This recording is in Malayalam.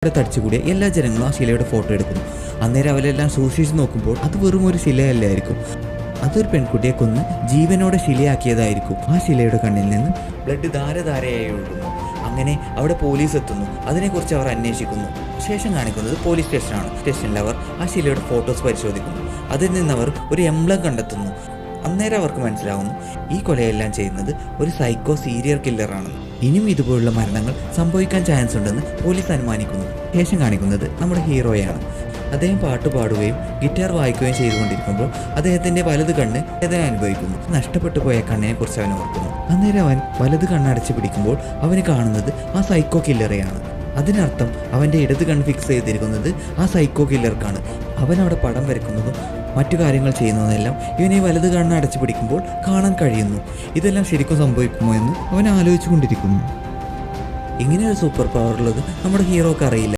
അവിടെ തടിച്ചുകൂടിയ എല്ലാ ജനങ്ങളും ആ ശിലയുടെ ഫോട്ടോ എടുക്കുന്നു. അന്നേരം അവരെല്ലാം സൂക്ഷിച്ച് നോക്കുമ്പോൾ അത് വെറും ഒരു ശിലയല്ലായിരിക്കും. അതൊരു പെൺകുട്ടിയെ കൊന്ന് ജീവനോടെ ശിലയാക്കിയതായിരിക്കും. ആ ശിലയുടെ കണ്ണിൽ നിന്ന് ബ്ലഡ് ധാരധാരയായി ഒഴുകുന്നു. അങ്ങനെ അവിടെ പോലീസ് എത്തുന്നു. അതിനെക്കുറിച്ച് അവർ അന്വേഷിക്കുന്നു. ശേഷം കാണിക്കുന്നത് പോലീസ് സ്റ്റേഷനാണ്. സ്റ്റേഷനിൽ അവർ ആ ശിലയുടെ ഫോട്ടോസ് പരിശോധിക്കുന്നു. അതിൽ നിന്ന് അവർ ഒരു എംബ്ലം കണ്ടെത്തുന്നു. അന്നേരം അവർക്ക് മനസ്സിലാവുന്നു ഈ കൊലയെല്ലാം ചെയ്യുന്നത് ഒരു സൈക്കോ സീരിയൽ കില്ലറാണ്. ഇനിയും ഇതുപോലുള്ള മരണങ്ങൾ സംഭവിക്കാൻ ചാൻസ് ഉണ്ടെന്ന് പോലീസ് അനുമാനിക്കുന്നു. ശേഷം കാണിക്കുന്നത് നമ്മുടെ ഹീറോയാണ്. അദ്ദേഹം പാട്ട് പാടുകയും ഗിറ്റാർ വായിക്കുകയും ചെയ്തുകൊണ്ടിരിക്കുമ്പോൾ അദ്ദേഹത്തിൻ്റെ വലത് കണ്ണ് വേദന അനുഭവിക്കുന്നു. നഷ്ടപ്പെട്ടു പോയ കണ്ണിനെ കുറിച്ച് അവൻ ഓർക്കുന്നു. അന്നേരം അവൻ വലത് കണ്ണടച്ച് പിടിക്കുമ്പോൾ അവന് കാണുന്നത് ആ സൈക്കോ കില്ലറെയാണ്. അതിനർത്ഥം അവൻ്റെ ഇടത് കണ്ണ് ഫിക്സ് ചെയ്തിരിക്കുന്നത് ആ സൈക്കോ കില്ലർക്കാണ്. അവൻ അവിടെ പടം വരയ്ക്കുന്നതും മറ്റു കാര്യങ്ങൾ ചെയ്യുന്നതെല്ലാം ഇവനെ വലത് കണ്ണ് അടച്ചു പിടിക്കുമ്പോൾ കാണാൻ കഴിയുന്നു. ഇതെല്ലാം ശരിക്കും സംഭവിക്കുമോ എന്ന് അവൻ ആലോചിച്ചു കൊണ്ടിരിക്കുന്നു. ഇങ്ങനെയൊരു സൂപ്പർ പവർ ഉള്ളത് നമ്മുടെ ഹീറോക്ക് അറിയില്ല.